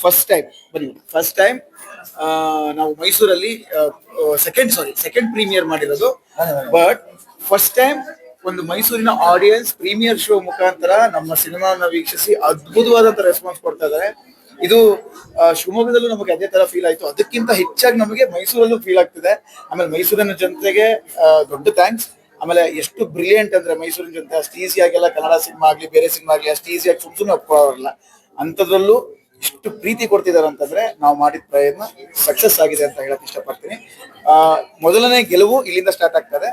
First time ಬನ್ನಿ, first time ನಾವು ಮೈಸೂರಲ್ಲಿ ಸೆಕೆಂಡ್ ಪ್ರೀಮಿಯರ್ ಮಾಡಿರೋದು. ಬಟ್ ಫಸ್ಟ್ ಟೈಮ್ ಒಂದು ಮೈಸೂರಿನ ಆಡಿಯನ್ಸ್ ಪ್ರೀಮಿಯರ್ ಶೋ ಮುಖಾಂತರ ನಮ್ಮ ಸಿನಿಮಾನ ವೀಕ್ಷಿಸಿ ಅದ್ಭುತವಾದಂತ ರೆಸ್ಪಾನ್ಸ್ ಕೊಡ್ತಾ ಇದ್ದಾರೆ. ಇದು ಶಿವಮೊಗ್ಗದಲ್ಲೂ ನಮಗೆ ಅದೇ ತರ ಫೀಲ್ ಆಯ್ತು, ಅದಕ್ಕಿಂತ ಹೆಚ್ಚಾಗಿ ನಮಗೆ ಮೈಸೂರಲ್ಲೂ ಫೀಲ್ ಆಗ್ತಿದೆ. ಆಮೇಲೆ ಮೈಸೂರಿನ ಜನತೆಗೆ ದೊಡ್ಡ ಥ್ಯಾಂಕ್ಸ್. ಆಮೇಲೆ ಎಷ್ಟು ಬ್ರಿಲಿಯಂಟ್ ಅಂದ್ರೆ ಮೈಸೂರಿನ ಜನತೆ ಅಷ್ಟು ಈಸಿಯಾಗೆಲ್ಲ ಕನ್ನಡ ಸಿನಿಮಾ ಆಗ್ಲಿ ಬೇರೆ ಸಿನಿಮಾ ಆಗ್ಲಿ ಅಷ್ಟು ಈಸಿಯಾಗಿ ಸುಮ್ಮನೆ ಒಪ್ಕೊಳ್ಳೋರಲ್ಲ. ಅಂಥದ್ರಲ್ಲೂ ಇಷ್ಟು ಪ್ರೀತಿ ಕೊಡ್ತಿದ್ದಾರೆ ಅಂತಂದ್ರೆ ನಾವು ಮಾಡಿದ ಪ್ರಯತ್ನ ಸಕ್ಸಸ್ ಆಗಿದೆ ಅಂತ ಹೇಳಕ್ ಇಷ್ಟಪಡ್ತೀನಿ. ಮೊದಲನೇ ಗೆಲುವು ಇಲ್ಲಿಂದ ಸ್ಟಾರ್ಟ್ ಆಗ್ತದೆ.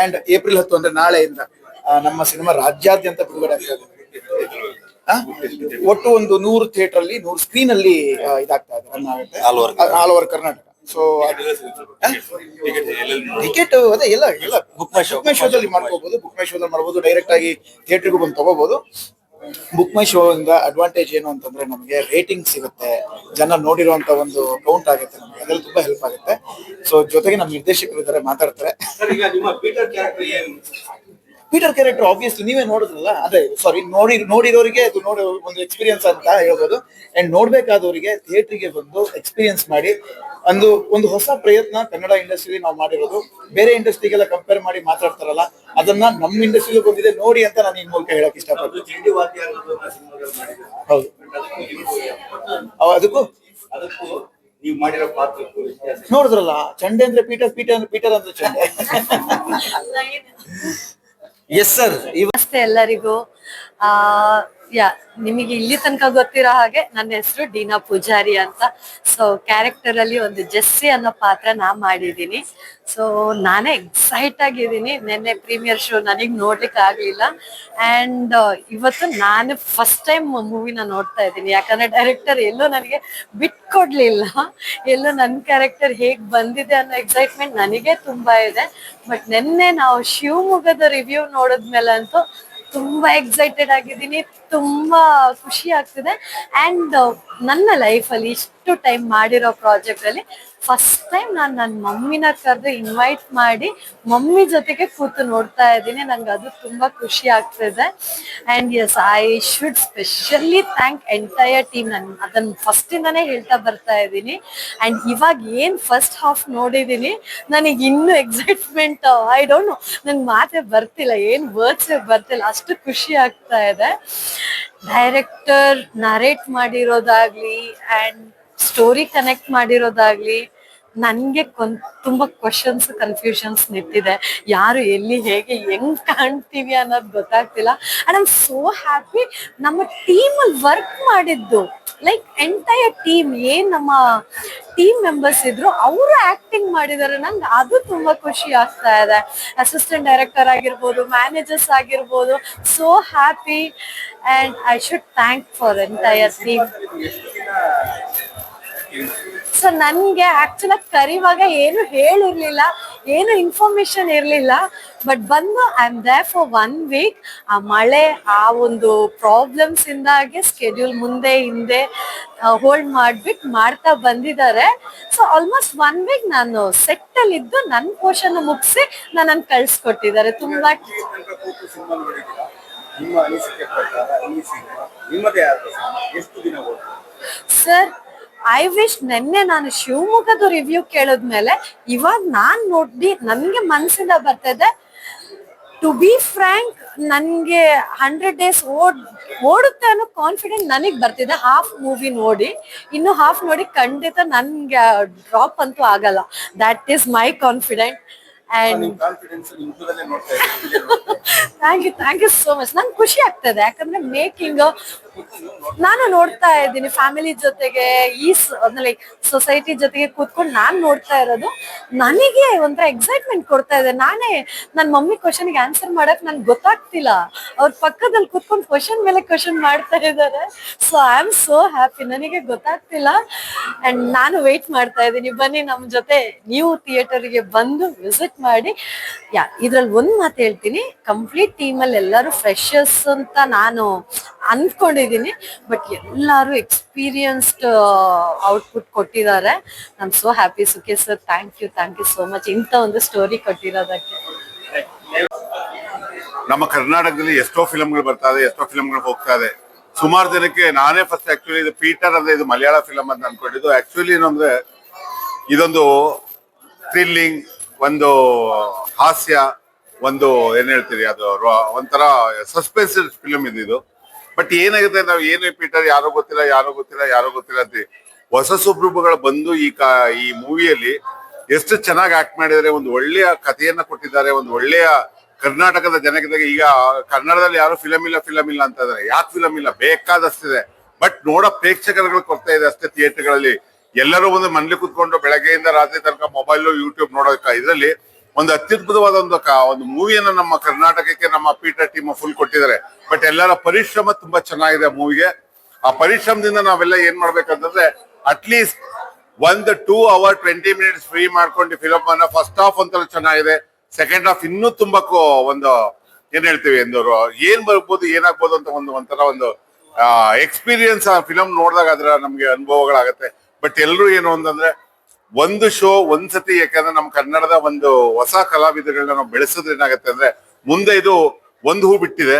ಅಂಡ್ ಏಪ್ರಿಲ್ 10 ಅಂದ್ರೆ ನಾಳೆಯಿಂದ ನಮ್ಮ ಸಿನಿಮಾ ರಾಜ್ಯಾದ್ಯಂತ ಬಿಡುಗಡೆ ಆಗ್ತದೆ. ಒಟ್ಟು ಒಂದು 100 ಥಿಯೇಟರ್ ಅಲ್ಲಿ 100 ಸ್ಕ್ರೀನ್ ಅಲ್ಲಿ ಇದಾಗ್ತಾ ಇದೆ, ರನ್ ಆಗುತ್ತೆ all over Karnataka. So ticket ಅದೇ ಎಲ್ಲ ಬುಕ್ ಮೈ ಶೋದಲ್ಲಿ ಮಾಡ್ಕೋಬಹುದು, ಬುಕ್ ಮೈ ಶೋದಲ್ಲಿ ಮಾಡ್ಬೋದು, ಡೈರೆಕ್ಟ್ ಆಗಿ ಥಿಯೇಟರ್ಗೂ ಬಂದು ತಗೋಬಹುದು. ಬುಕ್ ಮೈ ಶೋ ಇಂದ ಅಡ್ವಾಂಟೇಜ್ ಏನು ಅಂತಂದ್ರೆ ನಮಗೆ ರೇಟಿಂಗ್ ಸಿಗುತ್ತೆ, ಜನ ನೋಡಿರುವಂತ ಒಂದು ಕೌಂಟ್ ಆಗುತ್ತೆ, ನಮಗೆ ಅದೆಲ್ಲ ತುಂಬಾ ಹೆಲ್ಪ್ ಆಗುತ್ತೆ. ಸೊ ಜೊತೆಗೆ ನಮ್ಮ ನಿರ್ದೇಶಕರು ಇದ್ದಾರೆ, ಮಾತಾಡ್ತಾರೆ. ಪೀಟರ್ ಕ್ಯಾರೆಕ್ಟರ್ ಆಬ್ವಿಯಸ್ಲಿ ನೀವೇ ನೋಡಿದ್ರಲ್ಲ, ಅದೇ ಸಾರಿ ನೋಡಿರೋರಿಗೆ ಅದು ಒಂದು ಎಕ್ಸ್ಪೀರಿಯನ್ಸ್ ಅಂತ ಹೇಳ್ಬೋದು. ಅಂಡ್ ನೋಡ್ಬೇಕಾದವರಿಗೆ ಥಿಯೇಟ್ರಿಗೆ ಬಂದು ಎಕ್ಸ್ಪೀರಿಯನ್ಸ್ ಮಾಡಿ ಒಂದು ಹೊಸ ಪ್ರಯತ್ನ ಕನ್ನಡ ಇಂಡಸ್ಟ್ರಿ ನಾವು ಮಾಡಿರೋದು. ಬೇರೆ ಇಂಡಸ್ಟ್ರಿಗೆಲ್ಲ ಕಂಪೇರ್ ಮಾಡಿ ಮಾತಾಡ್ತಾರಲ್ಲ, ಅದನ್ನ ನಮ್ಮ ಇಂಡಸ್ಟ್ರಿಗೆ ಬಂದಿದೆ ನೋಡಿ ಅಂತ ನಾನು ಈ ಮೂಲಕ ಹೇಳಕ್ ಇಷ್ಟಪಡ್ತೀನಿ. ಹೌದು, ಅದಕ್ಕೂ ನೀವು ಮಾಡಿರೋ ಪಾತ್ರ ನೋಡಿದ್ರಲ್ಲ, ಚಂಡೆ ಅಂದ್ರೆ ಪೀಟರ್ ಅಂದ್ರೆ ಚಂಡೆ. Yes sir. ನಮಸ್ತೆ ಎಲ್ಲರಿಗೂ. ನಿಮಗೆ ಇಲ್ಲಿ ತನಕ ಗೊತ್ತಿರೋ ಹಾಗೆ ನನ್ನ ಹೆಸರು ಡೀನಾ ಪೂಜಾರಿ ಅಂತ. ಸೊ ಕ್ಯಾರೆಕ್ಟರ್ ಅಲ್ಲಿ ಒಂದು ಜೆಸ್ಸಿ ಅನ್ನೋ ಪಾತ್ರ ನಾ ಮಾಡಿದ್ದೀನಿ. ಸೊ ನಾನೇ ಎಕ್ಸೈಟ್ ಆಗಿದ್ದೀನಿ. ನಿನ್ನೆ ಪ್ರೀಮಿಯರ್ ಶೋ ನನಗೆ ನೋಡ್ಲಿಕ್ಕೆ ಆಗ್ಲಿಲ್ಲ. ಅಂಡ್ ಇವತ್ತು ನಾನು ಫಸ್ಟ್ ಟೈಮ್ ಮೂವಿನ ನೋಡ್ತಾ ಇದ್ದೀನಿ. ಯಾಕಂದ್ರೆ ಡೈರೆಕ್ಟರ್ ಎಲ್ಲೂ ನನಗೆ ಬಿಟ್ಕೊಡ್ಲಿಲ್ಲ. ಎಲ್ಲೂ ನನ್ನ ಕ್ಯಾರೆಕ್ಟರ್ ಹೇಗ್ ಬಂದಿದೆ ಅನ್ನೋ ಎಕ್ಸೈಟ್ಮೆಂಟ್ ನನಗೆ ತುಂಬಾ ಇದೆ. ಬಟ್ ನಿನ್ನೆ ನಾವು ಶಿವಮೊಗ್ಗದ ರಿವ್ಯೂ ನೋಡಿದ್ಮೇಲೆ ಅಂತೂ ತುಂಬಾ ಎಕ್ಸೈಟೆಡ್ ಆಗಿದ್ದೀನಿ, ತುಂಬಾ ಖುಷಿ ಆಗ್ತಿದೆ. ಅಂಡ್ ನನ್ನ ಲೈಫಲ್ಲಿ ಇಷ್ಟು ಟೈಮ್ ಮಾಡಿರೋ ಪ್ರಾಜೆಕ್ಟ್ ಅಲ್ಲಿ ಫಸ್ಟ್ ಟೈಮ್ ನಾನು ನನ್ನ ಮಮ್ಮಿನ ಕರೆದು ಇನ್ವೈಟ್ ಮಾಡಿ ಮಮ್ಮಿ ಜೊತೆಗೆ ಕೂತು ನೋಡ್ತಾ ಇದ್ದೀನಿ. ನಂಗೆ ಅದು ತುಂಬಾ ಖುಷಿ ಆಗ್ತಿದೆ. And yes, I should specially thank entire team. ನಾನು ಅದನ್ನ ಫಸ್ಟ್ ಇಂದಾನೇ ಹೇಳ್ತಾ ಬರ್ತಾ ಇದ್ದೀನಿ. ಅಂಡ್ ಇವಾಗ ಏನ್ ಫಸ್ಟ್ ಹಾಫ್ ನೋಡಿದೀನಿ, ನನಗೆ ಇನ್ನೂ ಎಕ್ಸೈಟ್ಮೆಂಟ್, ಐ ಡೋಂಟ್ ನೋ, ನಂಗೆ ಮಾತೇ ಬರ್ತಿಲ್ಲ, ಏನ್ ವರ್ಡ್ಸ್ ಬರ್ತಿಲ್ಲ, ಅಷ್ಟು ಖುಷಿ ಆಗ್ತಾ ಇದೆ. ಡೈರೆಕ್ಟರ್ ನರೇಟ್ ಮಾಡಿರೋದಾಗ್ಲಿ ಅಂಡ್ ಸ್ಟೋರಿ ಕನೆಕ್ಟ್ ಮಾಡಿರೋದಾಗ್ಲಿ ನನಗೆ ತುಂಬಾ ಕ್ವಶನ್ಸ್, ಕನ್ಫ್ಯೂಷನ್ಸ್ ನಿಂತಿದೆ. ಯಾರು ಎಲ್ಲಿ ಹೇಗೆ ಹೆಂಗ್ ಕಾಣ್ತೀವಿ ಅನ್ನೋದು ಗೊತ್ತಾಗ್ತಿಲ್ಲ. And I am so happy ನಮ್ಮ ಟೀಮ್ ಅಲ್ಲಿ ವರ್ಕ್ ಮಾಡಿದ್ದು, ಲೈಕ್ ಎಂಟೈರ್ ಟೀಮ್, ಏನ್ ನಮ್ಮ ಟೀಮ್ ಮೆಂಬರ್ಸ್ ಇದ್ರು ಅವರು ಆಕ್ಟಿಂಗ್ ಮಾಡಿದ್ದಾರೆ. ನಂಗೆ ಅದು ತುಂಬಾ ಖುಷಿ ಆಗ್ತಾ ಇದೆ. ಅಸಿಸ್ಟೆಂಟ್ ಡೈರೆಕ್ಟರ್ ಆಗಿರ್ಬೋದು, ಮ್ಯಾನೇಜರ್ಸ್ ಆಗಿರ್ಬೋದು, so happy. And I should thank for entire team. So ನನ್ಗೆ ಆಕ್ಚುಲಿ ಕರಿವಾಗ ಏನು ಹೇಳಿರ್ಲಿಲ್ಲ, ಏನು ಇನ್ಫಾರ್ಮೇಶನ್ ಇರ್ಲಿಲ್ಲ. ಬಟ್ ಬಂದು I am there for 1 week. ಆ ಮಳೆ, ಆ ಒಂದು ಪ್ರಾಬ್ಲಮ್ಸ್ ಇಂದಾಗಿ ಸ್ಕೆಡ್ಯೂಲ್ ಮುಂದೆ ಹಿಂದೆ ಹೋಲ್ಡ್ ಮಾಡ್ಬಿಟ್ಟು ಮಾಡ್ತಾ ಬಂದಿದ್ದಾರೆ. ಸೊ ಆಲ್ಮೋಸ್ಟ್ 1 ವೀಕ್ ನಾನು ಸೆಟ್ ಅಲ್ಲಿ ಇದ್ದು ನನ್ನ ಪೋರ್ಷನ್ ಮುಗಿಸಿ ನನ್ನ ಕಳ್ಸಿಕೊಟ್ಟಿದ್ದಾರೆ. ತುಂಬಾ ಸರ್, ಐ ವಿಶ್ ನೆನ್ನೆ ನಾನು ಶಿವಮೊಗ್ಗದ ರಿವ್ಯೂ ಕೇಳಿದ್ಮೇಲೆ ಇವಾಗ ನಾನ್ ನೋಡಿ ನನ್ಗೆ ಮನ್ಸಿಂದ ಬರ್ತದೆ. ಟು ಬಿ ಫ್ರ್ಯಾಂಕ್, ನನ್ಗೆ 100 days ಓಡುತ್ತೆ ಅನ್ನೋ ಕಾನ್ಫಿಡೆಂಟ್ ನನಗ್ ಬರ್ತಿದೆ. ಹಾಫ್ ಮೂವಿ ನೋಡಿ, ಇನ್ನು ಹಾಫ್ ನೋಡಿ ಖಂಡಿತ ನನ್ಗೆ ಡ್ರಾಪ್ ಅಂತೂ ಆಗಲ್ಲ. That is my confident. Thank you so much. ನಂಗೆ ಖುಷಿ ಆಗ್ತದೆ, ಯಾಕಂದ್ರೆ ಮೇಕಿಂಗ್ ನಾನು ನೋಡ್ತಾ ಇದ್ದೀನಿ ಫ್ಯಾಮಿಲಿ ಜೊತೆಗೆ, ಲೈಕ್ ಸೊಸೈಟಿ ಜೊತೆಗೆ ಕೂತ್ಕೊಂಡು ನಾನ್ ನೋಡ್ತಾ ಇರೋದು ನನಗೆ ಒಂಥರ ಎಕ್ಸೈಟ್ಮೆಂಟ್ ಕೊಡ್ತಾ ಇದೆ. ನಾನೇ ನನ್ನ ಮಮ್ಮಿ ಕ್ವಶನ್ಗೆ ಆನ್ಸರ್ ಮಾಡಕ್ ನನ್ಗೆ ಗೊತ್ತಾಗ್ತಿಲ್ಲ, ಅವ್ರ ಪಕ್ಕದಲ್ಲಿ ಕೂತ್ಕೊಂಡು ಕ್ವಶನ್ ಮೇಲೆ ಕ್ವಶನ್ ಮಾಡ್ತಾ ಇದ್ದಾರೆ. So I am so happy, ನನಗೆ ಗೊತ್ತಾಗ್ತಿಲ್ಲ. ಅಂಡ್ ನಾನು ವೇಟ್ ಮಾಡ್ತಾ ಇದ್ದೀನಿ, ಬನ್ನಿ ನಮ್ಮ ಜೊತೆ ನೀವು ಥಿಯೇಟರ್ಗೆ ಬಂದು ವಿಸಿಟ್ ಮಾಡಿ. ಇದ್ರಲ್ಲಿ ಒಂದ್ ಮಾತು ಹೇಳ್ತೀನಿ, ಕಂಪ್ಲೀಟ್ ಟೀಮ್ ಅಲ್ಲಿ ಎಲ್ಲರೂ ಫ್ರೆಶರ್ಸ್ ಅಂತ ನಾನು ಅನ್ಕೊಂಡಿದ್ದೀನಿ. ಬಟ್ ಎಲ್ಲರೂ ಎಕ್ಸ್ಪೀರಿಯನ್ಸ್ಡ್ ಔಟ್ಪುಟ್ ಕೊಟ್ಟಿದ್ದಾರೆ. I am so happy. Sukesh sir, thank you so much ಇಂಥ ಒಂದು ಸ್ಟೋರಿ ಕೊಟ್ಟಿರೋದಕ್ಕೆ. ನಮ್ಮ ಕರ್ನಾಟಕದಲ್ಲಿ ಎಷ್ಟೋ ಫಿಲಂಗಳು ಬರ್ತಾ ಇದೆ, ಎಷ್ಟೋ ಫಿಲಂಗಳು ಹೋಗ್ತಾ ಇದೆ. ಸುಮಾರು ಜನಕ್ಕೆ ನಾನೇ ಫಸ್ಟ್ ಆಕ್ಚುಲಿ ಇದು ಪೀಟರ್ ಅಂದ್ರೆ ಇದು ಮಲಯಾಳ ಫಿಲಂ ಅಂತ ಅನ್ಕೊಂಡಿದ್ದು. ಆಕ್ಚುಲಿ ಏನಂದ್ರೆ ಇದೊಂದು ಥ್ರಿಲ್ಲಿಂಗ್, ಒಂದು ಹಾಸ್ಯ, ಒಂದು ಏನ್ ಹೇಳ್ತೀರಿ ಅದು ಒಂಥರ ಸಸ್ಪೆನ್ಸ್ ಫಿಲಂ ಇದು. ಬಟ್ ಏನಾಗುತ್ತೆ, ನಾವು ಏನು ಪೀಟರ್ ಯಾರೋ ಗೊತ್ತಿಲ್ಲ ಅಂತ ಹೊಸ ಸುಬ್ರುಗಳು ಬಂದು ಈ ಮೂವಿಯಲ್ಲಿ ಎಷ್ಟು ಚೆನ್ನಾಗಿ ಆಕ್ಟ್ ಮಾಡಿದ್ದಾರೆ. ಒಂದು ಒಳ್ಳೆಯ ಕಥೆಯನ್ನ ಕೊಟ್ಟಿದ್ದಾರೆ, ಒಂದು ಒಳ್ಳೆಯ ಕರ್ನಾಟಕದ ಜನಕ್ಕೆ. ಈಗ ಕನ್ನಡದಲ್ಲಿ ಯಾರು ಫಿಲಂ ಇಲ್ಲ ಅಂತ ಇದಾರೆ. ಯಾಕೆ ಫಿಲಂ ಇಲ್ಲ? ಬೇಕಾದಷ್ಟಿದೆ, ಬಟ್ ನೋಡೋ ಪ್ರೇಕ್ಷಕರುಗಳು ಕೊಡ್ತಾ ಇದೆ ಅಷ್ಟೇ. ಥಿಯೇಟರ್ಗಳಲ್ಲಿ ಎಲ್ಲರೂ ಒಂದು ಮನೇಲಿ ಕುತ್ಕೊಂಡು ಬೆಳಗ್ಗೆಯಿಂದ ರಾತ್ರಿ ತನಕ ಮೊಬೈಲ್ ಯೂಟ್ಯೂಬ್ ನೋಡೋಕ ಇದರಲ್ಲಿ ಒಂದು ಅತ್ಯದ್ಭುತವಾದ ಒಂದು ಮೂವಿಯನ್ನ ನಮ್ಮ ಕರ್ನಾಟಕಕ್ಕೆ ನಮ್ಮ ಪೀಟರ್ ಟೀಮ್ ಫುಲ್ ಕೊಟ್ಟಿದ್ದಾರೆ. ಬಟ್ ಎಲ್ಲರ ಪರಿಶ್ರಮ ತುಂಬಾ ಚೆನ್ನಾಗಿದೆ ಮೂವಿಗೆ. ಆ ಪರಿಶ್ರಮದಿಂದ ನಾವೆಲ್ಲ ಏನ್ ಮಾಡ್ಬೇಕಂತಂದ್ರೆ ಅಟ್ಲೀಸ್ಟ್ 2 hour 20 minutes ಫ್ರೀ ಮಾಡ್ಕೊಂಡು ಫಿಲಮ್ ಅನ್ನ ಫಸ್ಟ್ ಹಾಫ್ ಒಂಥರ ಚೆನ್ನಾಗಿದೆ, ಸೆಕೆಂಡ್ ಹಾಫ್ ಇನ್ನೂ ತುಂಬಾ ಒಂದು ಏನ್ ಹೇಳ್ತೀವಿ ಎಂದವರು ಏನ್ ಬರ್ಬೋದು ಏನಾಗ್ಬೋದು ಅಂತ ಒಂಥರ ಒಂದು ಎಕ್ಸ್ಪೀರಿಯನ್ಸ್ ಆ ಫಿಲಮ್ ನೋಡಿದಾಗ ಅದ್ರ ನಮ್ಗೆ ಅನುಭವಗಳಾಗತ್ತೆ. ಬಟ್ ಎಲ್ರು ಏನು ಅಂತಂದ್ರೆ ಒಂದು ಶೋ ಒಂದ್ಸತಿ, ಯಾಕಂದ್ರೆ ನಮ್ಮ ಕನ್ನಡದ ಒಂದು ಹೊಸ ಕಲಾವಿದಗಳನ್ನ ನಾವು ಬೆಳೆಸಿದ್ರೆ ಏನಾಗತ್ತೆ ಅಂದ್ರೆ ಮುಂದೆ ಇದು ಒಂದು ಹೂ ಬಿಟ್ಟಿದೆ,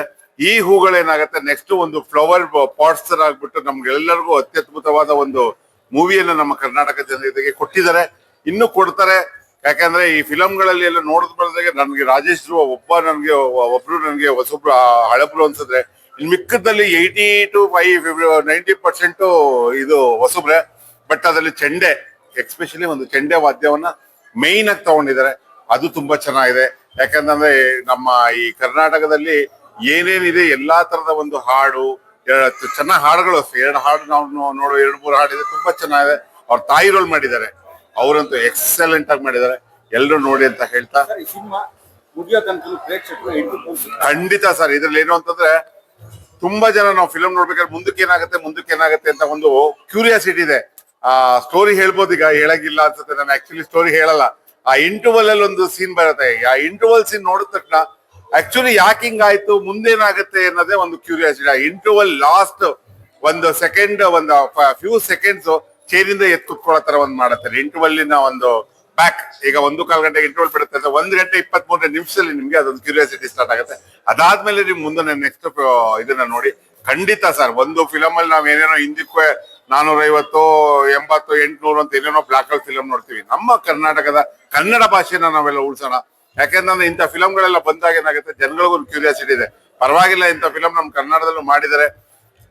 ಈ ಹೂಗಳೇನಾಗತ್ತೆ ನೆಕ್ಸ್ಟ್ ಒಂದು ಫ್ಲವರ್ ಪಾಟ್ಸ್ ತರ ಆಗ್ಬಿಟ್ಟು ನಮ್ಗೆಲ್ಲರಿಗೂ ಅತ್ಯದ್ಭುತವಾದ ಒಂದು ಮೂವಿಯನ್ನ ನಮ್ಮ ಕರ್ನಾಟಕ ಜನತೆಗೆ ಕೊಟ್ಟಿದ್ದಾರೆ, ಇನ್ನೂ ಕೊಡ್ತಾರೆ. ಯಾಕಂದ್ರೆ ಈ ಫಿಲಂಗಳಲ್ಲಿ ಎಲ್ಲ ನೋಡಿದ್ ಬಂದಾಗ ನನ್ಗೆ ರಾಜೇಶ್ ಒಬ್ರು ನನ್ಗೆ ಹೊಸೊಬ್ರು ಹಳಬ್ರು ಅನ್ಸಿದ್ರೆ, ಇನ್ ಮಿಕ್ಕದಲ್ಲಿ 80 to 90% ಇದು ಹೊಸಬ್ರೆ. ಬಟ್ ಅದ್ರಲ್ಲಿ ಚೆಂಡೆ, ಎಕ್ಸ್ಪೆಷಲಿ ಒಂದು ಚೆಂಡೆ ವಾದ್ಯವನ್ನ ಮೈನ್ ಆಗಿ ತಗೊಂಡಿದ್ದಾರೆ, ಅದು ತುಂಬಾ ಚೆನ್ನಾಗಿದೆ. ಯಾಕಂತಂದ್ರೆ ನಮ್ಮ ಈ ಕರ್ನಾಟಕದಲ್ಲಿ ಏನೇನಿದೆ ಎಲ್ಲಾ ತರದ ಒಂದು ಹಾಡು, ಚೆನ್ನಾಗಿ ಹಾಡುಗಳು, 2 ಹಾಡು ನಾವು ನೋಡೋ 2-3 ಹಾಡಿದೆ, ತುಂಬಾ ಚೆನ್ನಾಗಿದೆ. ಅವ್ರ ತಾಯಿ ರೋಲ್ ಮಾಡಿದ್ದಾರೆ, ಅವರಂತೂ ಎಕ್ಸಲೆಂಟ್ ಆಗಿ ಮಾಡಿದ್ದಾರೆ, ಎಲ್ಲರೂ ನೋಡಿ ಅಂತ ಹೇಳ್ತಾ. ಖಂಡಿತ ಸರ್, ಇದ್ರಲ್ಲಿ ಏನು ಅಂತಂದ್ರೆ ತುಂಬಾ ಜನ ನಾವು ಫಿಲಂ ನೋಡ್ಬೇಕಾದ್ರೆ ಮುಂದಕ್ಕೆ ಏನಾಗುತ್ತೆ ಅಂತ ಒಂದು ಕ್ಯೂರಿಯಾಸಿಟಿ ಇದೆ. ಆ ಸ್ಟೋರಿ ಹೇಳ್ಬೋದು, ಈಗ ಹೇಳಂಗಿಲ್ಲ ಅನ್ಸುತ್ತೆ. ನಾನು ಆಕ್ಚುಲಿ ಸ್ಟೋರಿ ಹೇಳಲ್ಲ. ಆ ಇಂಟರ್ವಲ್ ಅಲ್ಲಿ ಒಂದು ಸೀನ್ ಬರುತ್ತೆ, ಆ ಇಂಟರ್ವಲ್ ಸೀನ್ ನೋಡಿದ ತಕ್ಷಣ ಆಕ್ಚುಲಿ ಯಾಕೆ ಹಿಂಗಾಯ್ತು, ಮುಂದೇನಾಗುತ್ತೆ ಅನ್ನೋದೇ ಒಂದು ಕ್ಯೂರಿಯಾಸಿಟಿ. ಆ ಇಂಟರ್ವಲ್ ಲಾಸ್ಟ್ ಒಂದು ಸೆಕೆಂಡ್, ಒಂದು ಫ್ಯೂ ಸೆಕೆಂಡ್ಸ್ ಚೇರಿಂದ ಎತ್ ಕುತ್ಕೊಳ್ಳೋ ತರ ಒಂದು ಮಾಡುತ್ತೆ ಇಂಟರ್ವಲ್ಲಿನ ಒಂದು ಬ್ಯಾಕ್. ಈಗ 1-1/4 ಗಂಟೆಗೆ ಇಂಟರ್ವಲ್ ಬಿಡುತ್ತೆ, 1 ಗಂಟೆ 23 ನಿಮಿಷದಲ್ಲಿ ನಿಮ್ಗೆ ಅದೊಂದು ಕ್ಯೂರಿಯಾಸಿಟಿ ಸ್ಟಾರ್ಟ್ ಆಗುತ್ತೆ. ಅದಾದ್ಮೇಲೆ ನೀವು ಮುಂದೆ ನೆಕ್ಸ್ಟ್ ಇದನ್ನ ನೋಡಿ. ಖಂಡಿತ ಸರ್, ಒಂದು ಫಿಲಮ್ ಅಲ್ಲಿ ನಾವ್ ಏನೇನೋ ಹಿಂದಕ್ಕೆ 450, 80, 800 ಅಂತ ಏನೇನೋ ಬ್ಲಾಕ್ ಔಟ್ ಫಿಲಂ ನೋಡ್ತೀವಿ. ನಮ್ಮ ಕರ್ನಾಟಕದ ಕನ್ನಡ ಭಾಷೆನ ನಾವೆಲ್ಲ ಉಳಿಸೋಣ. ಯಾಕೆಂದ್ರೆ ಇಂಥ ಫಿಲಂಗಳೆಲ್ಲ ಬಂದಾಗ ಏನಾಗುತ್ತೆ, ಜನಗಳಿಗೂ ಒಂದು ಕ್ಯೂರಿಯಾಸಿಟಿ ಇದೆ, ಪರವಾಗಿಲ್ಲ ಇಂಥ ಫಿಲಂ ನಮ್ಮ ಕನ್ನಡದಲ್ಲೂ ಮಾಡಿದರೆ.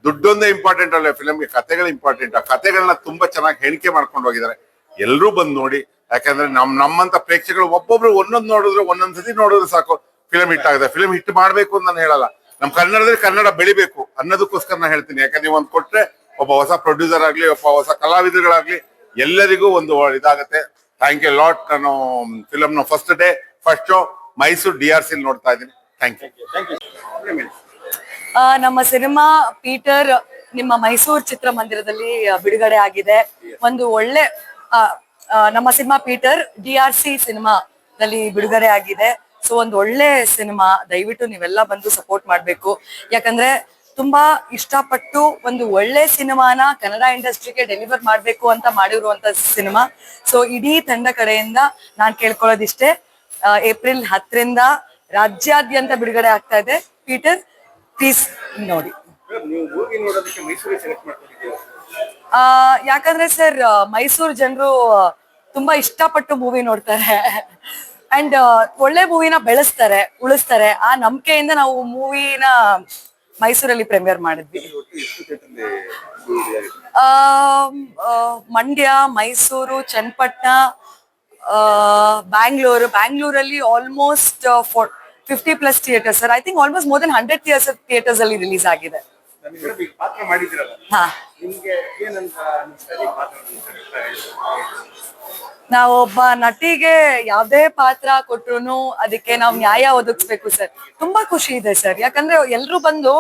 ದುಡ್ಡೊಂದೇ ಇಂಪಾರ್ಟೆಂಟ್ ಅಲ್ಲ ಫಿಲಂಗೆ, ಕಥೆಗಳು ಇಂಪಾರ್ಟೆಂಟ್. ಆ ಕಥೆಗಳನ್ನ ತುಂಬಾ ಚೆನ್ನಾಗಿ ಹೆಣಿಕೆ ಮಾಡ್ಕೊಂಡು ಹೋಗಿದ್ದಾರೆ. ಎಲ್ಲರೂ ಬಂದು ನೋಡಿ. ಯಾಕಂದ್ರೆ ನಮ್ಮಂತ ಪ್ರೇಕ್ಷಕರು ಒಬ್ಬೊಬ್ರು ಒಂದೊಂದ್ಸತಿ ನೋಡಿದ್ರೆ ಸಾಕು ಫಿಲಂ ಹಿಟ್ ಆಗುತ್ತೆ. ಫಿಲಂ ಹಿಟ್ ಮಾಡ್ಬೇಕು ಅಂತ ನಾನು ಹೇಳಲ್ಲ, ನಮ್ ಕನ್ನಡದಲ್ಲಿ ಕನ್ನಡ ಬೆಳಿಬೇಕು ಅನ್ನೋದಕ್ಕೋಸ್ಕರ ನಾನು ಹೇಳ್ತೀನಿ. ಯಾಕಂದ್ರೆ ನೀವು ಒಂದ್ ಕೊಟ್ರೆ ಒಬ್ಬ ಹೊಸ ಪ್ರೊಡ್ಯೂಸರ್ ಆಗ್ಲಿ, ಒಬ್ಬ ಹೊಸ ಕಲಾವಿದರುಗಳಾಗ್ಲಿ, ಎಲ್ಲರಿಗೂ ಒಂದು ಇದಾಗತ್ತೆ. Thank you lot. ನಾನು ಫಿಲಂನ ಫಸ್ಟ್ ಶೋ ಮೈಸೂರು DRC ನೋಡ್ತಾ ಇದ್ದೀನಿ. Thank you. ನಮ್ಮ ಸಿನಿಮಾ ಪೀಟರ್ ನಿಮ್ಮ ಮೈಸೂರು ಚಿತ್ರಮಂದಿರದಲ್ಲಿ ಬಿಡುಗಡೆ ಆಗಿದೆ. ಒಂದು ಒಳ್ಳೆ ನಮ್ಮ ಸಿನಿಮಾ ಪೀಟರ್ DRC ಸಿನಿಮಾದಲ್ಲಿ ಬಿಡುಗಡೆ ಆಗಿದೆ. ಸೊ ಒಂದು ಒಳ್ಳೆ ಸಿನಿಮಾ, ದಯವಿಟ್ಟು ನೀವೆಲ್ಲ ಬಂದು ಸಪೋರ್ಟ್ ಮಾಡ್ಬೇಕು. ಯಾಕಂದ್ರೆ ತುಂಬಾ ಇಷ್ಟಪಟ್ಟು ಒಂದು ಒಳ್ಳೆ ಸಿನಿಮಾನ ಕನ್ನಡ ಇಂಡಸ್ಟ್ರಿಗೆ ಡೆಲಿವರ್ ಮಾಡ್ಬೇಕು ಅಂತ ಮಾಡಿರುವಂತ ಸಿನಿಮಾ. ಸೊ ಇಡೀ ತಂಡ ಕಡೆಯಿಂದ ನಾನ್ ಕೇಳ್ಕೊಳ್ಳೋದಿಷ್ಟೇ, ಏಪ್ರಿಲ್ 10ರಿಂದ ರಾಜ್ಯಾದ್ಯಂತ ಬಿಡುಗಡೆ ಆಗ್ತಾ ಇದೆ ಪೀಟರ್. ಪ್ಲೀಸ್ ನೋಡಿ. ಯಾಕಂದ್ರೆ ಸರ್, ಮೈಸೂರು ಜನರು ತುಂಬಾ ಇಷ್ಟಪಟ್ಟು ಮೂವಿ ನೋಡ್ತಾರೆ ಅಂಡ್ ಒಳ್ಳೆ ಮೂವಿನ ಬೆಳೆಸ್ತಾರೆ, ಉಳಿಸ್ತಾರೆ. ಆ ನಂಬಿಕೆಯಿಂದ ನಾವು ಮೂವಿನ ಮೈಸೂರಲ್ಲಿ ಪ್ರೀಮಿಯರ್ ಮಾಡಿದ್ವಿ. ಮಂಡ್ಯ, ಮೈಸೂರು, ಚನ್ನಪಟ್ಟಣ, ಬ್ಯಾಂಗ್ಳೂರಲ್ಲಿ almost 50+ theatres sir. I think almost more than 100 theatres ಅಲ್ಲಿ ರಿಲೀಸ್ ಆಗಿದೆ. ನಾವೊಬ್ಬ ನಟಿಗೆ ಯಾವ್ದೇ ಪಾತ್ರ ಕೊಟ್ರು ಅದಕ್ಕೆ ನಾವು ನ್ಯಾಯ ಒದಗಿಸ್ಬೇಕು ಸರ್. ತುಂಬಾ ಖುಷಿ ಇದೆ ಸರ್, ಯಾಕಂದ್ರೆ ಎಲ್ರು ಬಂದು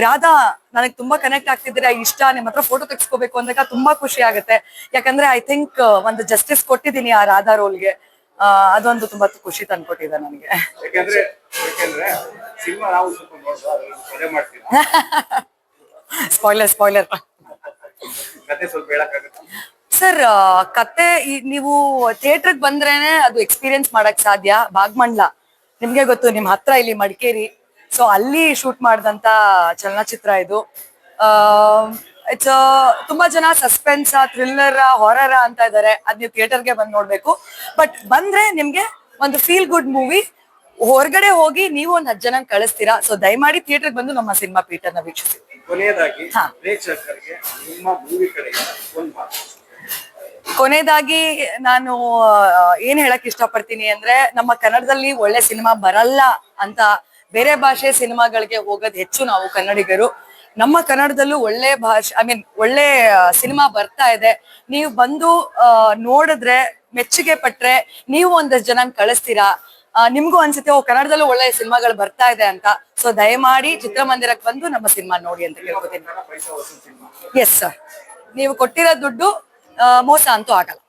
ರಾಧಾ ನನಗೆ ತುಂಬಾ ಕನೆಕ್ಟ್ ಆಗ್ತಿದ್ರೆ, ಇಷ್ಟ, ನಿಮ್ಮ ಹತ್ರ ಫೋಟೋ ತೆಗೆಸ್ಕೋಬೇಕು ಅಂದಾಗ ತುಂಬಾ ಖುಷಿ ಆಗುತ್ತೆ. ಯಾಕಂದ್ರೆ ಐ ಥಿಂಕ್ ಒಂದು ಜಸ್ಟಿಸ್ ಕೊಟ್ಟಿದ್ದೀನಿ ಆ ರಾಧಾ ರೋಲ್ಗೆ. ಅದೊಂದು ತುಂಬಾ ಖುಷಿ ತಂದ್ಕೊಟ್ಟಿದೆ ನನಗೆ. Spoiler sir. ಕತೆ ನೀವು ಥಿಯೇಟರ್ಗೆ ಬಂದ್ರೇನೆ ಅದು ಎಕ್ಸ್ಪೀರಿಯನ್ಸ್ ಮಾಡಕ್ ಸಾಧ್ಯ. ಭಾಗಮಂಡ್ಲ ನಿಮ್ಗೆ ಗೊತ್ತು, ನಿಮ್ ಹತ್ರ ಇಲ್ಲಿ ಮಡಿಕೇರಿ. ಸೊ ಅಲ್ಲಿ ಶೂಟ್ ಮಾಡಿದಂತ ಚಲನಚಿತ್ರ ಇದು. ಇಟ್ಸ್ ತುಂಬಾ ಜನ ಸಸ್ಪೆನ್ಸ್ ಥ್ರಿಲ್ಲರ್ ಹಾರರ್ ಅಂತ ಇದಾರೆ, ಅದ್ ನೀವು ಥಿಯೇಟರ್ಗೆ ಬಂದ್ ನೋಡ್ಬೇಕು. ಬಟ್ ಬಂದ್ರೆ ನಿಮ್ಗೆ ಒಂದು ಫೀಲ್ ಗುಡ್ ಮೂವಿ, ಹೊರಗಡೆ ಹೋಗಿ ನೀವು ಒಂದ್ 10 ಜನ ಕಳಿಸ್ತೀರಾ. ಸೊ ದಯಮಾಡಿ ಥಿಯೇಟರ್ಗೆ ಬಂದು ನಮ್ಮ ಸಿನಿಮಾ ಪೀಠರ್ನ ವೀಕ್ಷಿಸಿ. ಕೊನೆಯದಾಗಿ ಹಾ. ಪ್ರೇಕ್ಷಕರಿಗೆ ನಿಮ್ಮ ಮೂವಿ ಕಡೆಯಿಂದ ಒಂದು ಮಾತು. ಕೊನೆಯದಾಗಿ ನಾನು ಏನ್ ಹೇಳಕ್ ಇಷ್ಟಪಡ್ತೀನಿ ಅಂದ್ರೆ, ನಮ್ಮ ಕನ್ನಡದಲ್ಲಿ ಒಳ್ಳೆ ಸಿನಿಮಾ ಬರಲ್ಲ ಅಂತ ಬೇರೆ ಭಾಷೆ ಸಿನಿಮಾಗಳಿಗೆ ಹೋಗೋದ್ ಹೆಚ್ಚು ನಾವು ಕನ್ನಡಿಗರು. ನಮ್ಮ ಕನ್ನಡದಲ್ಲೂ ಒಳ್ಳೆ ಭಾಷೆ ಒಳ್ಳೆ ಸಿನಿಮಾ ಬರ್ತಾ ಇದೆ. ನೀವು ಬಂದು ನೋಡಿದ್ರೆ, ಮೆಚ್ಚುಗೆ ಪಟ್ರೆ ನೀವು ಒಂದಷ್ಟು ಜನ ಕಳಿಸ್ತೀರಾ. ನಿಮ್ಗೂ ಅನ್ಸುತ್ತೆ ಓ ಕನ್ನಡದಲ್ಲೂ ಒಳ್ಳೆ ಸಿನಿಮಾಗಳು ಬರ್ತಾ ಇದೆ ಅಂತ. ಸೊ ದಯಮಾಡಿ ಚಿತ್ರಮಂದಿರಕ್ಕೆ ಬಂದು ನಮ್ಮ ಸಿನಿಮಾ ನೋಡಿ ಅಂತ ಕೇಳ್ಕೊತೀನಿ. ಎಸ್ ಸರ್, ನೀವು ಕೊಟ್ಟಿರೋ ದುಡ್ಡು ಮೋಸ ಅಂತೂ ಆಗಲ್ಲ.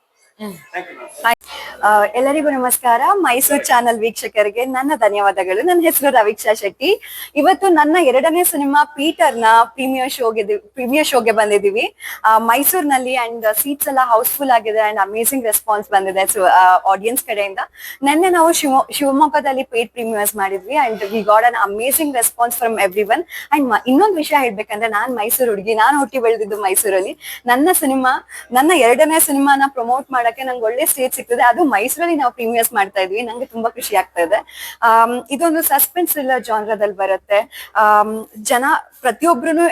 ಎಲ್ಲರಿಗೂ ನಮಸ್ಕಾರ. ಮೈಸೂರು ಚಾನಲ್ ವೀಕ್ಷಕರಿಗೆ ನನ್ನ ಧನ್ಯವಾದಗಳು. ನನ್ನ ಹೆಸರು ರವೀಕ್ಷಾ ಶೆಟ್ಟಿ. ಇವತ್ತು ನನ್ನ 2ನೇ ಸಿನಿಮಾ ಪೀಟರ್ ನ ಪ್ರೀಮಿಯರ್ ಶೋಗೆ ಬಂದಿದೀವಿ ಮೈಸೂರಿನಲ್ಲಿ. ಅಂಡ್ ಸೀಟ್ಸ್ ಎಲ್ಲ ಹೌಸ್ಫುಲ್ ಆಗಿದೆ ಅಂಡ್ ಅಮೇಸಿಂಗ್ ರೆಸ್ಪಾನ್ಸ್ ಬಂದಿದೆ ಆಡಿಯನ್ಸ್ ಕಡೆಯಿಂದ. ನಿನ್ನೆ ನಾವು ಶಿವಮೊಗ್ಗದಲ್ಲಿ ಪೇಡ್ ಪ್ರೀಮಿಯರ್ಸ್ ಮಾಡಿದ್ವಿ and we got an amazing response from every one. And ಇನ್ನೊಂದು ವಿಷಯ ಹೇಳ್ಬೇಕಂದ್ರೆ, ನಾನ್ ಮೈಸೂರು ಹುಡುಗಿ, ನಾನು ಹುಟ್ಟಿ ಬೆಳೆದಿದ್ದು ಮೈಸೂರಲ್ಲಿ. ನನ್ನ 2ನೇ ಸಿನಿಮಾನ ಪ್ರಮೋಟ್ ಮಾಡಕ್ಕೆ ನಂಗೆ ಒಳ್ಳೆ ಸ್ಟೇಜ್ ಸಿಗ್ತದೆ, ಅದು ಮೈಸೂರಲ್ಲಿ ನಾವು ಪ್ರೀಮಿಯರ್ಸ್ ಮಾಡ್ತಾ ಇದ್ವಿ. ನಂಗೆ ತುಂಬಾ ಖುಷಿ ಆಗ್ತಾ ಇದೆ. ಇದೊಂದು ಸಸ್ಪೆನ್ಸ್ ಥ್ರಿಲ್ಲರ್ ಜಾನ್ರದಲ್ಲಿ ಬರುತ್ತೆ. ಜನ ಪ್ರತಿಯೊಬ್ರು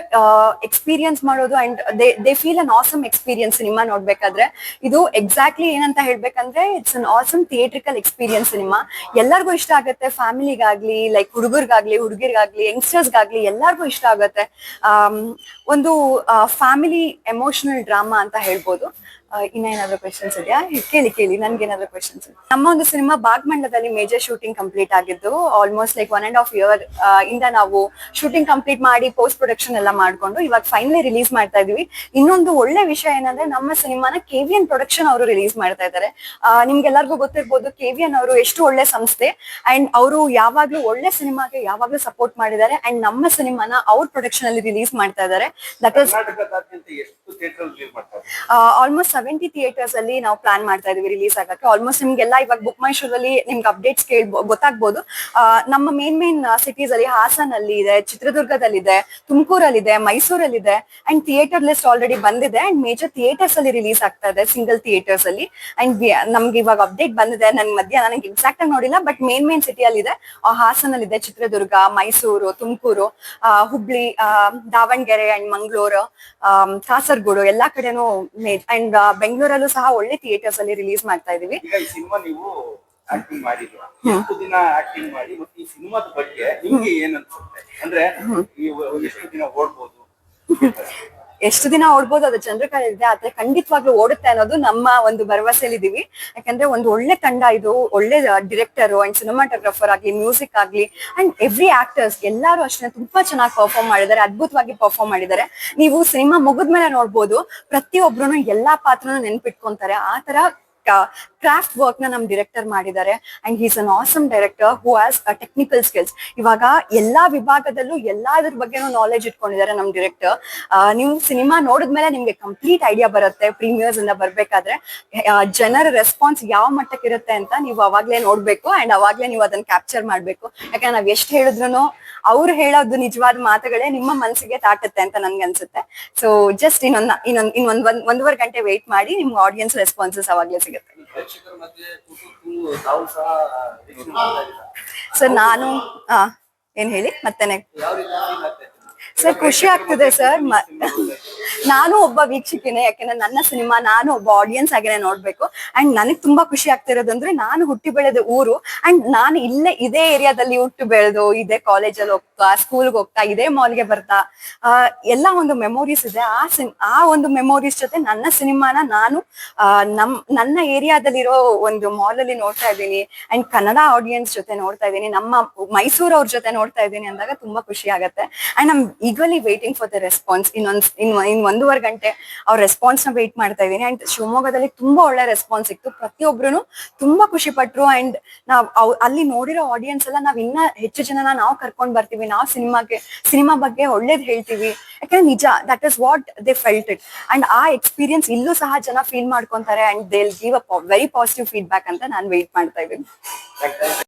ಎಕ್ಸ್ಪೀರಿಯನ್ಸ್ ಮಾಡೋದು and they feel an awesome experience cinema ನೋಡ್ಬೇಕಾದ್ರೆ. ಇದು ಎಕ್ಸಾಕ್ಟ್ಲಿ ಏನಂತ ಹೇಳ್ಬೇಕಂದ್ರೆ, it's an awesome theatrical experience cinema. ಎಲ್ಲರಿಗೂ ಇಷ್ಟ ಆಗುತ್ತೆ, ಫ್ಯಾಮಿಲಿಗಾಗ್ಲಿ, ಲೈಕ್ ಹುಡುಗರಿಗಾಗ್ಲಿ, ಹುಡುಗಿರ್ಗಾಗ್ಲಿ, ಯಂಗ್ಸ್ಟರ್ಸ್ಗಾಗ್ಲಿ ಎಲ್ಲರಿಗೂ ಇಷ್ಟ ಆಗುತ್ತೆ. ಒಂದು ಫ್ಯಾಮಿಲಿ ಎಮೋಷನಲ್ ಡ್ರಾಮಾ ಅಂತ ಹೇಳ್ಬೋದು. ಇನ್ನೇನಾದ್ರೂ ಕ್ವೆಶನ್ಸ್ ಇದೆಯಾ? ಕೇಳಿ ನನ್ಗೇನಾದ್ರೂ ಕ್ವೆಶನ್ಸ್. ನಮ್ಮ ಒಂದು ಸಿನಿಮಾ ಭಾಗಮಂಡಲದಲ್ಲಿ ಮೇಜರ್ ಶೂಟಿಂಗ್ ಕಂಪ್ಲೀಟ್ ಆಗಿದ್ದು ಆಲ್ಮೋಸ್ಟ್ ಲೈಕ್ 1.5 year ಇಂದ ನಾವು ಶೂಟಿಂಗ್ ಕಂಪ್ಲೀಟ್ ಮಾಡಿ ಪೋಸ್ಟ್ ಪ್ರೊಡಕ್ಷನ್ ಎಲ್ಲ ಮಾಡ್ಕೊಂಡು ಇವಾಗ ಫೈನಲಿ ರಿಲೀಸ್ ಮಾಡ್ತಾ ಇದೀವಿ. ಇನ್ನೊಂದು ಒಳ್ಳೆ ವಿಷಯ ಏನಂದ್ರೆ, ನಮ್ಮ ಸಿನಿಮಾನ KVN ಪ್ರೊಡಕ್ಷನ್ ಅವರು ರಿಲೀಸ್ ಮಾಡ್ತಾ ಇದ್ದಾರೆ. ನಿಮ್ಗೆಲ್ಲರಿಗೂ ಗೊತ್ತಿರ್ಬೋದು, KVN ಅವರು ಎಷ್ಟು ಒಳ್ಳೆ ಸಂಸ್ಥೆ ಅಂಡ್ ಅವರು ಯಾವಾಗ್ಲೂ ಒಳ್ಳೆ ಸಿನಿಮಾಗೆ ಯಾವಾಗ್ಲೂ ಸಪೋರ್ಟ್ ಮಾಡಿದ್ದಾರೆ. ಅಂಡ್ ನಮ್ಮ ಸಿನಿಮಾನ ಅವ್ರ ಪ್ರೊಡಕ್ಷನ್ ಅಲ್ಲಿ ರಿಲೀಸ್ ಮಾಡ್ತಾ ಇದ್ದಾರೆ. ದಟ್ ಇಸ್ ಆಲ್ಮೋಸ್ಟ್ 70 ಥಿಯೇಟರ್ಸ್ ಅಲ್ಲಿ ನಾವು ಪ್ಲಾನ್ ಮಾಡ್ತಾ ಇದೀವಿ ರಿಲೀಸ್ ಆಗಕ್ಕೆ. ಆಲ್ಮೋಸ್ಟ್ ನಿಮ್ಗೆಲ್ಲ ಇವಾಗ ಬುಕ್ ಮೈ ಶೋ ಅಲ್ಲಿ ನಿಮ್ಗೆ ಅಪ್ಡೇಟ್ಸ್ ಗೊತ್ತಾಗ್ಬೋದು. ನಮ್ಮ ಮೇನ್ ಸಿಟೀಸ್ ಅಲ್ಲಿ ಹಾಸನಲ್ಲಿ ಇದೆ, ಚಿತ್ರದುರ್ಗದಲ್ಲಿದೆ, ತುಮಕೂರಲ್ಲಿದೆ, ಮೈಸೂರಲ್ಲಿದೆ ಅಂಡ್ ಥಿಯೇಟರ್ ಲಿಸ್ಟ್ ಆಲ್ರೆಡಿ ಬಂದಿದೆ. ಅಂಡ್ ಮೇಜರ್ ಥಿಯೇಟರ್ಸ್ ಅಲ್ಲಿ ರಿಲೀಸ್ ಆಗ್ತಾ ಇದೆ, ಸಿಂಗಲ್ ಥಿಯೇಟರ್ಸ್ ಅಲ್ಲಿ. ಅಂಡ್ ನಮ್ಗೆ ಇವಾಗ ಅಪ್ಡೇಟ್ ಬಂದಿದೆ, ನನಗೆ ಎಕ್ಸಾಕ್ಟ್ ಆಗಿ ನೋಡಿಲ್ಲ, ಬಟ್ ಮೇನ್ ಸಿಟಿ ಅಲ್ಲಿ ಇದೆ. ಹಾಸನಲ್ಲಿದೆ, ಚಿತ್ರದುರ್ಗ, ಮೈಸೂರು, ತುಮಕೂರು, ಹುಬ್ಳಿ, ದಾವಣಗೆರೆ ಅಂಡ್ ಮಂಗಳೂರು, ಕಾಸರಗೋಡು ಎಲ್ಲಾ ಕಡೆನೂ ಅಂಡ್ ಬೆಂಗಳೂರಲ್ಲೂ ಸಹ ಒಳ್ಳೆ ಥಿಯೇಟರ್ಸ್ ಅಲ್ಲಿ ರಿಲೀಸ್ ಮಾಡ್ತಾ ಇದೀವಿ. ಈಗ ಈ ಸಿನಿಮಾ ನೀವು ಆಕ್ಟಿಂಗ್ ಮಾಡಿದ್ದೀರಾ, ಎಷ್ಟು ದಿನ ಆಕ್ಟಿಂಗ್ ಮಾಡಿ, ಮತ್ತೆ ಈ ಸಿನಿಮಾದ ಬಗ್ಗೆ ನಿಮ್ಗೆ ಏನ್ ಅನ್ಸುತ್ತೆ? ಅಂದ್ರೆ ನೀವು ಎಷ್ಟು ದಿನ ಓಡ್ಬೋದು? ಎಷ್ಟು ದಿನ ಓಡ್ಬೋದು ಅದು ಜನರ ಕಡೆ ಇದೆ, ಆದ್ರೆ ಖಂಡಿತವಾಗ್ಲೂ ಓಡುತ್ತೆ ಅನ್ನೋದು ನಮ್ಮ ಒಂದು ಭರವಸೆಯಲ್ಲಿ ಇದೀವಿ. ಯಾಕಂದ್ರೆ ಒಂದು ಒಳ್ಳೆ ತಂಡ ಇದು, ಒಳ್ಳೆ ಡೈರೆಕ್ಟರ್ ಅಂಡ್ ಸಿನಿಮಾಟೋಗ್ರಫರ್ ಆಗ್ಲಿ, ಮ್ಯೂಸಿಕ್ ಆಗ್ಲಿ ಅಂಡ್ ಎವ್ರಿ ಆಕ್ಟರ್ಸ್ ಎಲ್ಲಾರು ಅಷ್ಟೇ ತುಂಬಾ ಚೆನ್ನಾಗಿ ಪರ್ಫಾರ್ಮ್ ಮಾಡಿದ್ದಾರೆ, ಅದ್ಭುತವಾಗಿ ಪರ್ಫಾರ್ಮ್ ಮಾಡಿದ್ದಾರೆ. ನೀವು ಸಿನಿಮಾ ಮುಗಿದ್ಮೇಲೆ ನೋಡ್ಬೋದು, ಪ್ರತಿಯೊಬ್ರು ಎಲ್ಲಾ ಪಾತ್ರನೂ ನೆನ್ಪಿಟ್ಕೊಂತಾರೆ. ಆ ತರ ಕ್ರಾಫ್ಟ್ ವರ್ಕ್ ನ ನಮ್ ಡೈರೆಕ್ಟರ್ ಮಾಡಿದ್ದಾರೆ. And he's an awesome director who has technical skills. ಇವಾಗ ಎಲ್ಲಾ ವಿಭಾಗದಲ್ಲೂ ಎಲ್ಲಾದ್ರ ಬಗ್ಗೆನೂ ನಾಲೆಜ್ ಇಟ್ಕೊಂಡಿದ್ದಾರೆ ನಮ್ ಡೈರೆಕ್ಟರ್. ನೀವು ಸಿನಿಮಾ ನೋಡಿದ್ಮೇಲೆ ನಿಮ್ಗೆ ಕಂಪ್ಲೀಟ್ ಐಡಿಯಾ ಬರುತ್ತೆ. ಪ್ರೀಮಿಯರ್ಸ್ ಇಂದ ಬರ್ಬೇಕಾದ್ರೆ ಜನರ ರೆಸ್ಪಾನ್ಸ್ ಯಾವ ಮಟ್ಟಕ್ಕೆ ಇರುತ್ತೆ ಅಂತ ನೀವು ಅವಾಗ್ಲೇ ನೋಡ್ಬೇಕು ಅಂಡ್ ಅವಾಗ್ಲೇ ನೀವು ಅದನ್ನ ಕ್ಯಾಪ್ಚರ್ ಮಾಡ್ಬೇಕು. ಯಾಕಂದ್ರೆ ನಾವ್ ಎಷ್ಟ್ ಹೇಳಿದ್ರು ಅವ್ರು ಹೇಳೋದು ನಿಜವಾದ ಮಾತುಗಳೇ ನಿಮ್ಮ ಮನಸ್ಸಿಗೆ ತಾಟುತ್ತೆ ಅಂತ ನನ್ಗೆ ಅನ್ಸುತ್ತೆ. ಸೊ ಜಸ್ಟ್ ಒಂದೂವರೆ ಗಂಟೆ ವೇಟ್ ಮಾಡಿ, ನಿಮ್ಗೆ ಆಡಿಯನ್ಸ್ ರೆಸ್ಪಾನ್ಸಸ್ ಅವಾಗ್ಲೇ ಸಿಗುತ್ತೆ. ಸರ್ ನಾನು ಏನ್ ಹೇಳಿ ಮತ್ತೇನೆ ಸರ್, ಖುಷಿ ಆಗ್ತಿದೆ ಸರ್. ನಾನು ಒಬ್ಬ ವೀಕ್ಷಕಿನೇ, ಯಾಕಂದ್ರೆ ನನ್ನ ಸಿನಿಮಾ ನಾನು ಒಬ್ಬ ಆಡಿಯನ್ಸ್ ಆಗೇನೆ ನೋಡ್ಬೇಕು. ಅಂಡ್ ನನಗ್ ತುಂಬಾ ಖುಷಿ ಆಗ್ತಿರೋದಂದ್ರೆ, ನಾನು ಹುಟ್ಟಿ ಬೆಳೆದ ಊರು ಅಂಡ್ ನಾನು ಇದೇ ಏರಿಯಾದಲ್ಲಿ ಹುಟ್ಟು ಬೆಳೆದು, ಇದೇ ಕಾಲೇಜಲ್ಲಿ ಹೋಗ್ತಾ, ಸ್ಕೂಲ್ಗೆ ಹೋಗ್ತಾ, ಇದೇ ಮಾಲ್ಗೆ ಬರ್ತಾ ಎಲ್ಲ ಒಂದು ಮೆಮೊರೀಸ್ ಇದೆ. ಆ ಒಂದು ಮೆಮೊರೀಸ್ ಜೊತೆ ನನ್ನ ಸಿನಿಮಾನ ನಾನು ನನ್ನ ಏರಿಯಾದಲ್ಲಿರೋ ಒಂದು ಮಾಲ್ ಅಲ್ಲಿ ನೋಡ್ತಾ ಇದ್ದೀನಿ ಅಂಡ್ ಕನ್ನಡ ಆಡಿಯನ್ಸ್ ಜೊತೆ ನೋಡ್ತಾ ಇದ್ದೀನಿ, ನಮ್ಮ ಮೈಸೂರು ಅವ್ರ ಜೊತೆ ನೋಡ್ತಾ ಇದ್ದೀನಿ ಅಂದಾಗ ತುಂಬಾ ಖುಷಿ ಆಗತ್ತೆ. ಅಂಡ್ ನಮ್ ಈಗಲಿ ವೇಟಿಂಗ್ ಫಾರ್ ದ ರೆಸ್ಪಾನ್ಸ್. ಇನ್ 1.5 ಗಂಟೆ ಅವ್ರ ರೆಸ್ಪಾನ್ಸ್ ನ ವೇಟ್ ಮಾಡ್ತಾ ಇದ್ದೀನಿ. ಅಂಡ್ ಶಿವಮೊಗ್ಗದಲ್ಲಿ ತುಂಬಾ ಒಳ್ಳೆ ರೆಸ್ಪಾನ್ಸ್ ಸಿಕ್ತು, ಪ್ರತಿಯೊಬ್ರು ತುಂಬಾ ಖುಷಿ ಪಟ್ರು. ಅಂಡ್ ಅಲ್ಲಿ ನೋಡಿರೋ ಆಡಿಯನ್ಸ್ ಎಲ್ಲ ನಾವ್ ಇನ್ನ ಹೆಚ್ಚು ಜನನ ನಾವು ಕರ್ಕೊಂಡ್ ಬರ್ತೀವಿ, ನಾವು ಸಿನಿಮಾ ಬಗ್ಗೆ ಒಳ್ಳೇದ್ ಹೇಳ್ತೀವಿ. ಯಾಕಂದ್ರೆ ನಿಜ, that is what they felt it. And ಆ ಎಕ್ಸ್ಪೀರಿಯನ್ಸ್ ಇಲ್ಲೂ ಸಹ ಜನ ಫೀಲ್ ಮಾಡ್ಕೊಂತಾರೆ and they will give a very positive feedback ಅಂತ ನಾನು ವೇಟ್ ಮಾಡ್ತಾ ಇದ್ದೀನಿ.